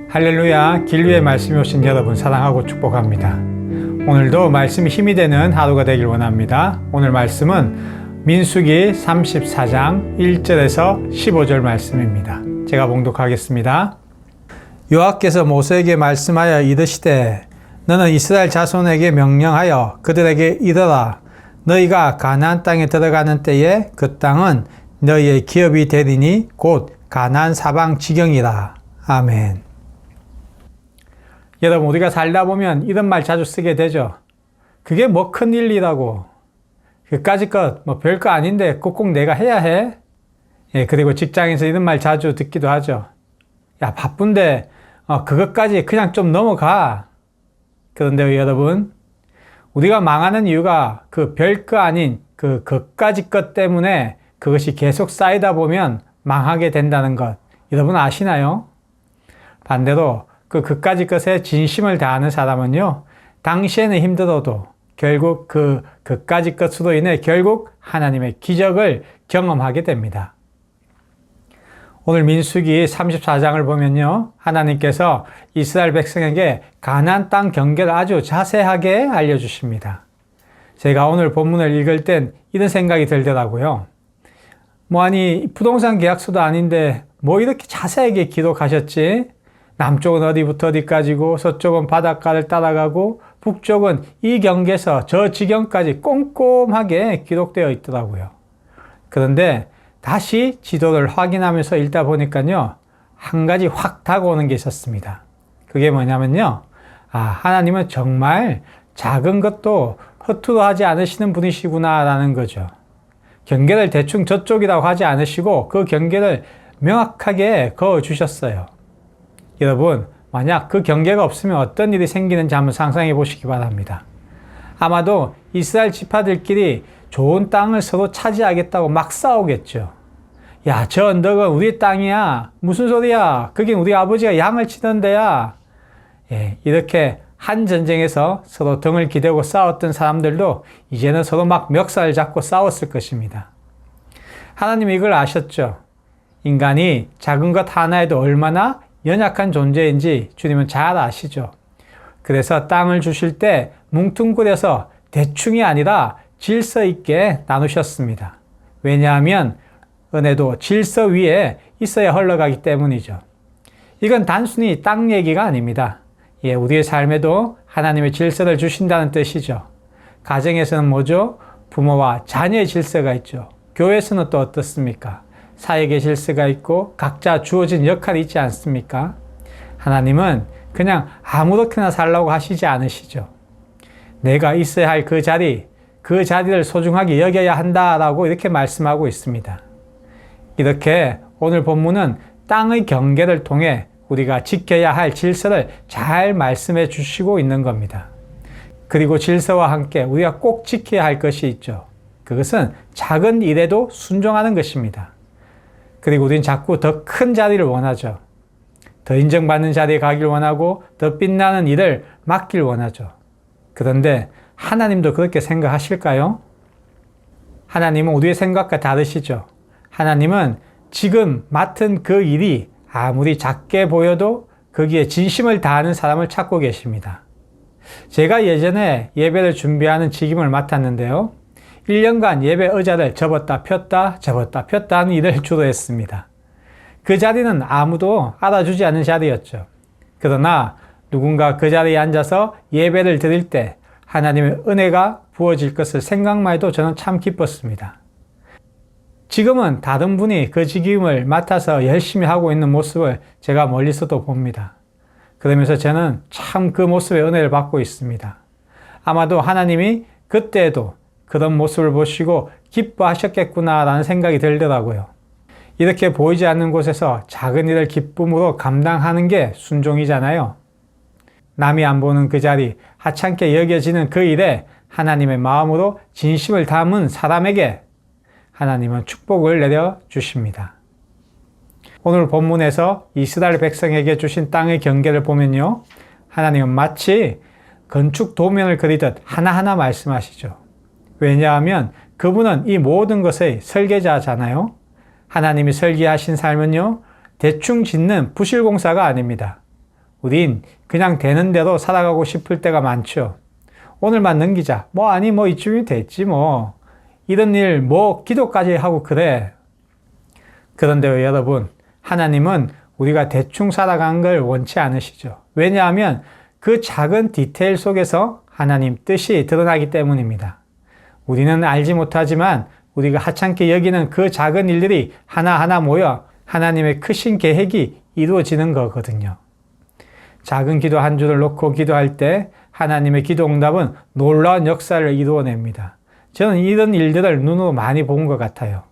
할렐루야, 길 위에 말씀이 오신 여러분 사랑하고 축복합니다. 오늘도 말씀이 힘이 되는 하루가 되길 원합니다. 오늘 말씀은 민수기 34장 1절에서 15절 말씀입니다. 제가 봉독하겠습니다. 여호와께서 모세에게 말씀하여 이르시되 너는 이스라엘 자손에게 명령하여 그들에게 이르라. 너희가 가나안 땅에 들어가는 때에 그 땅은 너희의 기업이 되리니 곧 가나안 사방 지경이라. 아멘. 여러분, 우리가 살다 보면 이런 말 자주 쓰게 되죠. 그게 뭐 큰일이라고. 그까짓 것 뭐 별거 아닌데 꼭 내가 해야 해. 그리고 직장에서 이런 말 자주 듣기도 하죠. 야, 바쁜데 그것까지 그냥 좀 넘어가. 그런데요, 여러분, 우리가 망하는 이유가 그 별거 아닌 그까짓 것 때문에 그것이 계속 쌓이다 보면 망하게 된다는 것, 여러분 아시나요? 반대로 그까짓 것에 진심을 다하는 사람은요, 당시에는 힘들어도 결국 그까짓 것으로 인해 결국 하나님의 기적을 경험하게 됩니다. 오늘 민수기 34장을 보면요, 하나님께서 이스라엘 백성에게 가나안 땅 경계를 아주 자세하게 알려주십니다. 제가 오늘 본문을 읽을 땐 이런 생각이 들더라고요. 아니, 부동산 계약서도 아닌데 뭐 이렇게 자세하게 기록하셨지? 남쪽은 어디부터 어디까지고, 서쪽은 바닷가를 따라가고, 북쪽은 이 경계에서 저 지경까지 꼼꼼하게 기록되어 있더라고요. 그런데 다시 지도를 확인하면서 읽다 보니까요, 한 가지 확 다가오는 게 있었습니다. 그게 뭐냐면요, 하나님은 정말 작은 것도 허투루 하지 않으시는 분이시구나 라는 거죠. 경계를 대충 저쪽이라고 하지 않으시고 그 경계를 명확하게 그어주셨어요. 여러분, 만약 그 경계가 없으면 어떤 일이 생기는지 한번 상상해 보시기 바랍니다. 아마도 이스라엘 지파들끼리 좋은 땅을 서로 차지하겠다고 막 싸우겠죠. 야, 저 언덕은 우리 땅이야. 무슨 소리야? 거긴 우리 아버지가 양을 치던 데야. 이렇게 한 전쟁에서 서로 등을 기대고 싸웠던 사람들도 이제는 서로 막 멱살을 잡고 싸웠을 것입니다. 하나님이 이걸 아셨죠. 인간이 작은 것 하나에도 얼마나 연약한 존재인지 주님은 잘 아시죠. 그래서 땅을 주실 때 뭉뚱그려서 대충이 아니라 질서 있게 나누셨습니다. 왜냐하면 은혜도 질서 위에 있어야 흘러가기 때문이죠. 이건 단순히 땅 얘기가 아닙니다. 우리의 삶에도 하나님의 질서를 주신다는 뜻이죠. 가정에서는 뭐죠? 부모와 자녀의 질서가 있죠. 교회에서는 또 어떻습니까? 사역의 질서가 있고 각자 주어진 역할이 있지 않습니까? 하나님은 그냥 아무렇게나 살라고 하시지 않으시죠. 내가 있어야 할 그 자리를 소중하게 여겨야 한다라고 이렇게 말씀하고 있습니다. 이렇게 오늘 본문은 땅의 경계를 통해 우리가 지켜야 할 질서를 잘 말씀해 주시고 있는 겁니다. 그리고 질서와 함께 우리가 꼭 지켜야 할 것이 있죠. 그것은 작은 일에도 순종하는 것입니다. 그리고 우리는 자꾸 더 큰 자리를 원하죠. 더 인정받는 자리에 가길 원하고 더 빛나는 일을 맡길 원하죠. 그런데 하나님도 그렇게 생각하실까요? 하나님은 우리의 생각과 다르시죠. 하나님은 지금 맡은 그 일이 아무리 작게 보여도 거기에 진심을 다하는 사람을 찾고 계십니다. 제가 예전에 예배를 준비하는 직임을 맡았는데요. 1년간 예배 의자를 접었다 폈다 하는 일을 주로 했습니다. 그 자리는 아무도 알아주지 않는 자리였죠. 그러나 누군가 그 자리에 앉아서 예배를 드릴 때 하나님의 은혜가 부어질 것을 생각만 해도 저는 참 기뻤습니다. 지금은 다른 분이 그 직임을 맡아서 열심히 하고 있는 모습을 제가 멀리서도 봅니다. 그러면서 저는 참 그 모습의 은혜를 받고 있습니다. 아마도 하나님이 그때에도 그런 모습을 보시고 기뻐하셨겠구나라는 생각이 들더라고요. 이렇게 보이지 않는 곳에서 작은 일을 기쁨으로 감당하는 게 순종이잖아요. 남이 안 보는 그 자리, 하찮게 여겨지는 그 일에 하나님의 마음으로 진심을 담은 사람에게 하나님은 축복을 내려주십니다. 오늘 본문에서 이스라엘 백성에게 주신 땅의 경계를 보면요, 하나님은 마치 건축 도면을 그리듯 하나하나 말씀하시죠. 왜냐하면 그분은 이 모든 것의 설계자잖아요. 하나님이 설계하신 삶은요, 대충 짓는 부실공사가 아닙니다. 우린 그냥 되는 대로 살아가고 싶을 때가 많죠. 오늘만 넘기자. 뭐 이쯤이 됐지 뭐. 이런 일 기도까지 하고 그래. 그런데요, 여러분. 하나님은 우리가 대충 살아가는 걸 원치 않으시죠. 왜냐하면 그 작은 디테일 속에서 하나님 뜻이 드러나기 때문입니다. 우리는 알지 못하지만 우리가 하찮게 여기는 그 작은 일들이 하나하나 모여 하나님의 크신 계획이 이루어지는 거거든요. 작은 기도 한 줄을 놓고 기도할 때 하나님의 기도 응답은 놀라운 역사를 이루어냅니다. 저는 이런 일들을 눈으로 많이 본 것 같아요.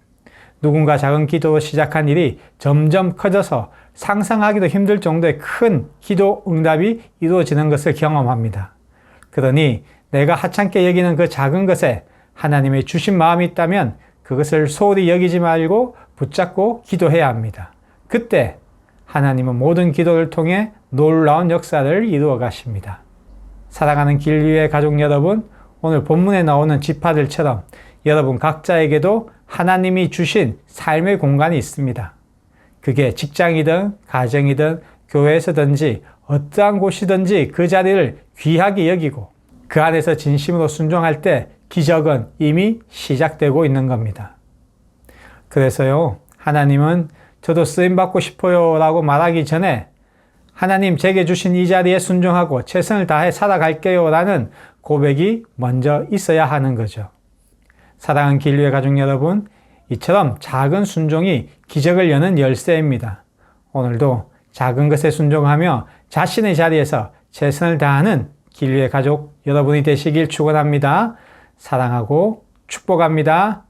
누군가 작은 기도로 시작한 일이 점점 커져서 상상하기도 힘들 정도의 큰 기도 응답이 이루어지는 것을 경험합니다. 그러니 내가 하찮게 여기는 그 작은 것에 하나님의 주신 마음이 있다면 그것을 소홀히 여기지 말고 붙잡고 기도해야 합니다. 그때 하나님은 모든 기도를 통해 놀라운 역사를 이루어 가십니다. 사랑하는 길위의 가족 여러분, 오늘 본문에 나오는 지파들처럼 여러분 각자에게도 하나님이 주신 삶의 공간이 있습니다. 그게 직장이든 가정이든 교회에서든지 어떠한 곳이든지 그 자리를 귀하게 여기고 그 안에서 진심으로 순종할 때 기적은 이미 시작되고 있는 겁니다. 그래서요, 하나님은 저도 쓰임받고 싶어요 라고 말하기 전에 하나님 제게 주신 이 자리에 순종하고 최선을 다해 살아갈게요 라는 고백이 먼저 있어야 하는 거죠. 사랑하는 길위의 가족 여러분, 이처럼 작은 순종이 기적을 여는 열쇠입니다. 오늘도 작은 것에 순종하며 자신의 자리에서 최선을 다하는 길위의 가족 여러분이 되시길 축원합니다. 사랑하고 축복합니다.